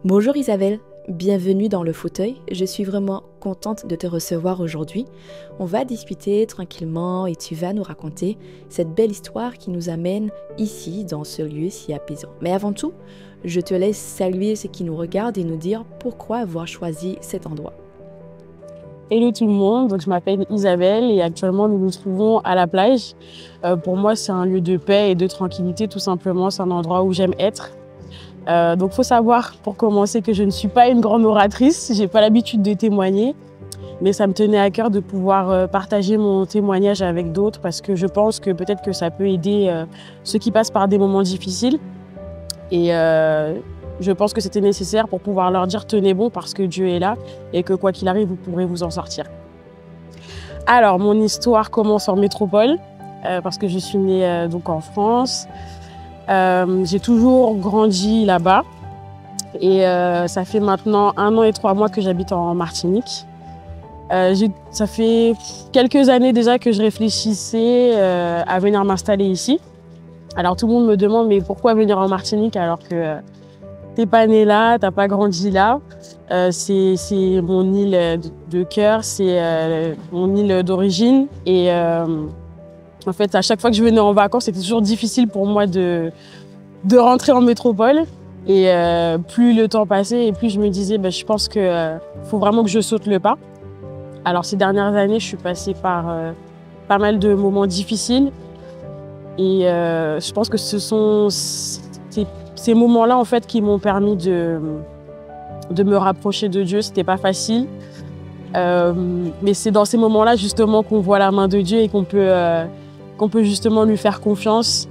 Bonjour Isabelle, bienvenue dans le fauteuil. Je suis vraiment contente de te recevoir aujourd'hui. On va discuter tranquillement et tu vas nous raconter cette belle histoire qui nous amène ici, dans ce lieu si apaisant. Mais avant tout, je te laisse saluer ceux qui nous regardent et nous dire pourquoi avoir choisi cet endroit. Hello tout le monde, donc je m'appelle Isabelle et actuellement nous nous trouvons à la plage. Pour moi c'est un lieu de paix et de tranquillité tout simplement, c'est un endroit où j'aime être. Donc faut savoir pour commencer que je ne suis pas une grande oratrice, j'ai pas l'habitude de témoigner, mais ça me tenait à cœur de pouvoir partager mon témoignage avec d'autres parce que je pense que peut-être que ça peut aider ceux qui passent par des moments difficiles et je pense que c'était nécessaire pour pouvoir leur dire tenez bon parce que Dieu est là et que quoi qu'il arrive, vous pourrez vous en sortir. Alors, mon histoire commence en métropole parce que je suis née donc en France. J'ai toujours grandi là-bas et ça fait maintenant 1 an et 3 mois que j'habite en Martinique. Ça fait quelques années déjà que je réfléchissais à venir m'installer ici. Alors tout le monde me demande mais pourquoi venir en Martinique alors que t'es pas né là, t'as pas grandi là. C'est mon île de cœur, c'est mon île d'origine. Et en fait, à chaque fois que je venais en vacances, c'était toujours difficile pour moi de rentrer en métropole. Et plus le temps passait, et plus je me disais, je pense qu'il faut vraiment que je saute le pas. Alors ces dernières années, je suis passée par pas mal de moments difficiles. Et je pense que ce sont ces moments-là, en fait, qui m'ont permis de me rapprocher de Dieu. C'était pas facile. Mais c'est dans ces moments-là, justement, qu'on voit la main de Dieu et qu'on peut justement lui faire confiance.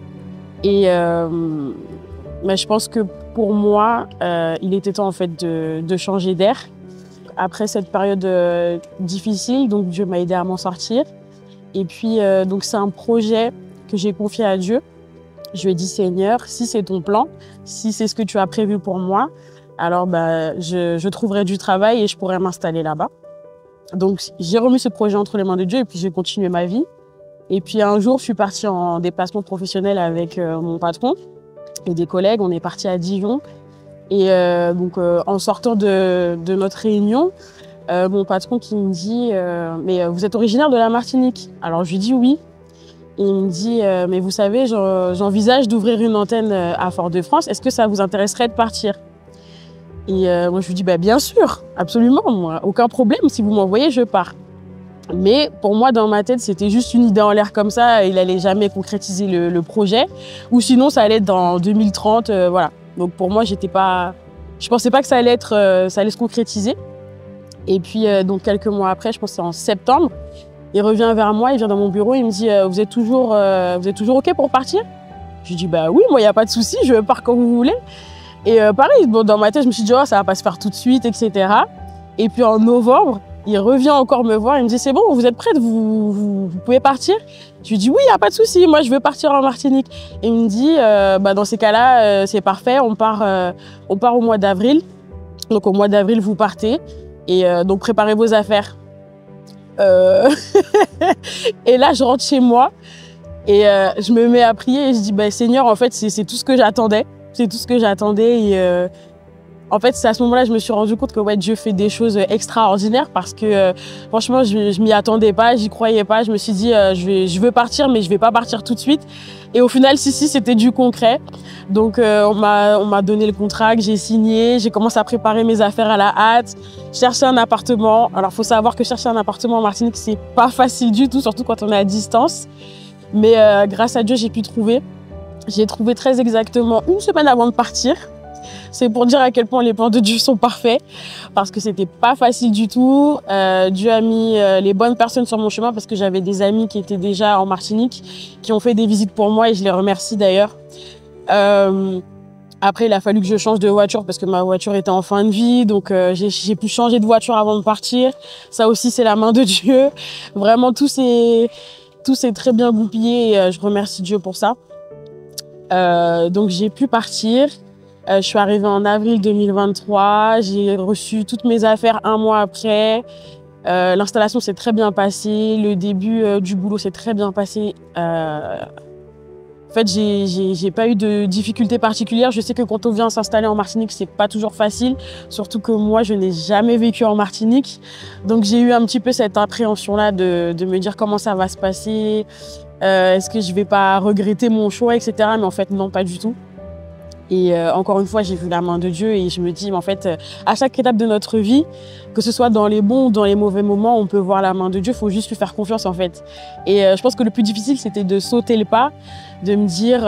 Et je pense que pour moi, il était temps, en fait, de changer d'air. Après cette période difficile, donc Dieu m'a aidé à m'en sortir. Et puis, donc c'est un projet que j'ai confié à Dieu. Je lui ai dit, Seigneur, si c'est ton plan, si c'est ce que tu as prévu pour moi, alors je trouverai du travail et je pourrai m'installer là-bas. Donc, j'ai remis ce projet entre les mains de Dieu et puis j'ai continué ma vie. Et puis un jour, je suis partie en déplacement professionnel avec mon patron et des collègues. On est parti à Dijon. Et en sortant de notre réunion, mon patron qui me dit mais vous êtes originaire de la Martinique? Alors, je lui dis oui. Et il me dit, mais vous savez, j'envisage d'ouvrir une antenne à Fort-de-France. Est-ce que ça vous intéresserait de partir? Et moi, je lui dis, bien sûr, absolument, moi, aucun problème. Si vous m'envoyez, je pars. Mais pour moi, dans ma tête, c'était juste une idée en l'air comme ça. Il n'allait jamais concrétiser le projet. Ou sinon, ça allait être dans 2030, voilà. Donc pour moi, je pensais pas que ça allait se concrétiser. Et puis, donc quelques mois après, je pense que c'est en septembre, il revient vers moi, il vient dans mon bureau, il me dit vous êtes toujours OK pour partir? Je lui dis oui, moi il n'y a pas de souci, je pars quand vous voulez. Et pareil, dans ma tête, je me suis dit ça va pas se faire tout de suite, etc. Et puis en novembre, il revient encore me voir, il me dit c'est bon, vous êtes prête, vous pouvez partir? Je lui dis oui, il n'y a pas de souci, moi je veux partir en Martinique. Et il me dit dans ces cas-là, c'est parfait, on part au mois d'avril. Donc au mois d'avril, vous partez et donc préparez vos affaires. Et là, je rentre chez moi et je me mets à prier et je dis Seigneur, en fait, c'est tout ce que j'attendais. C'est tout ce que j'attendais. Et en fait, c'est à ce moment-là, je me suis rendu compte que Dieu fait des choses extraordinaires parce que franchement, je m'y attendais pas, j'y croyais pas. Je me suis dit, je veux partir, mais je vais pas partir tout de suite. Et au final, si, c'était du concret. Donc, on m'a donné le contrat que j'ai signé. J'ai commencé à préparer mes affaires à la hâte. Chercher un appartement. Alors, faut savoir que chercher un appartement en Martinique, c'est pas facile du tout, surtout quand on est à distance. Mais grâce à Dieu, j'ai pu trouver. J'ai trouvé très exactement 1 semaine avant de partir. C'est pour dire à quel point les plans de Dieu sont parfaits, parce que c'était pas facile du tout. Dieu a mis les bonnes personnes sur mon chemin parce que j'avais des amis qui étaient déjà en Martinique, qui ont fait des visites pour moi et je les remercie d'ailleurs. Après, il a fallu que je change de voiture parce que ma voiture était en fin de vie, donc j'ai pu changer de voiture avant de partir. Ça aussi, c'est la main de Dieu. Vraiment, tout s'est très bien goupillé et je remercie Dieu pour ça. Donc, j'ai pu partir. Je suis arrivée en avril 2023, j'ai reçu toutes mes affaires 1 mois après. L'installation s'est très bien passée, le début du boulot s'est très bien passé. En fait, j'ai pas eu de difficultés particulières. Je sais que quand on vient s'installer en Martinique, c'est pas toujours facile. Surtout que moi, je n'ai jamais vécu en Martinique. Donc, j'ai eu un petit peu cette appréhension-là de me dire comment ça va se passer. Est-ce que je vais pas regretter mon choix, etc. Mais en fait, non, pas du tout. Et encore une fois, j'ai vu la main de Dieu et je me dis, mais en fait, à chaque étape de notre vie, que ce soit dans les bons ou dans les mauvais moments, on peut voir la main de Dieu. Il faut juste lui faire confiance, en fait. Et je pense que le plus difficile, c'était de sauter le pas, de me dire,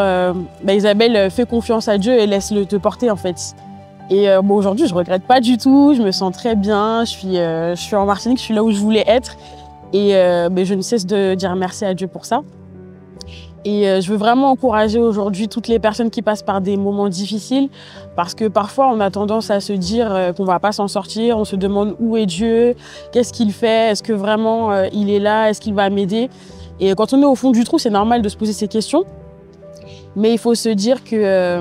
Isabelle, fais confiance à Dieu et laisse-le te porter, en fait. Et aujourd'hui, je regrette pas du tout. Je me sens très bien. Je suis en Martinique, je suis là où je voulais être. Et je ne cesse de dire merci à Dieu pour ça. Et je veux vraiment encourager aujourd'hui toutes les personnes qui passent par des moments difficiles parce que parfois on a tendance à se dire qu'on ne va pas s'en sortir, on se demande où est Dieu, qu'est-ce qu'il fait, est-ce que vraiment il est là, est-ce qu'il va m'aider. Et quand on est au fond du trou, c'est normal de se poser ces questions, mais il faut se dire que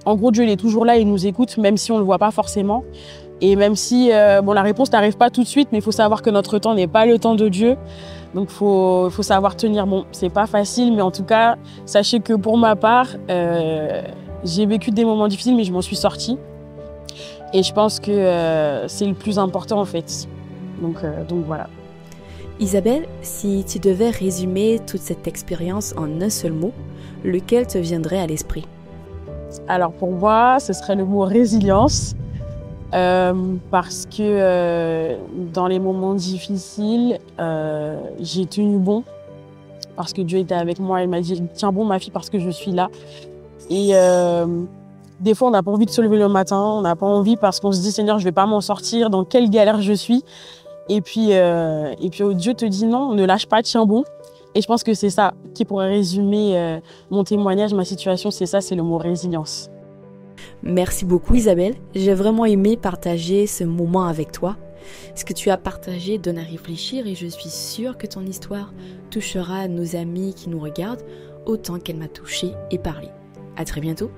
en gros Dieu il est toujours là, il nous écoute même si on ne le voit pas forcément. Et même si la réponse n'arrive pas tout de suite, mais il faut savoir que notre temps n'est pas le temps de Dieu. Donc, faut savoir tenir. Bon, c'est pas facile, mais en tout cas, sachez que pour ma part, j'ai vécu des moments difficiles, mais je m'en suis sortie. Et je pense que c'est le plus important, en fait. Donc voilà. Isabelle, si tu devais résumer toute cette expérience en un seul mot, lequel te viendrait à l'esprit? Alors, pour moi, ce serait le mot résilience. Parce que dans les moments difficiles, j'ai tenu bon parce que Dieu était avec moi. Il m'a dit « Tiens bon ma fille parce que je suis là ». Et des fois, on n'a pas envie de se lever le matin, on n'a pas envie parce qu'on se dit « Seigneur, je ne vais pas m'en sortir, dans quelle galère je suis ». Et puis Dieu te dit « Non, ne lâche pas, tiens bon ». Et je pense que c'est ça qui pourrait résumer mon témoignage, ma situation, c'est ça, c'est le mot résilience. Merci beaucoup Isabelle, j'ai vraiment aimé partager ce moment avec toi. Ce que tu as partagé donne à réfléchir et je suis sûre que ton histoire touchera nos amis qui nous regardent autant qu'elle m'a touchée et parlé. À très bientôt.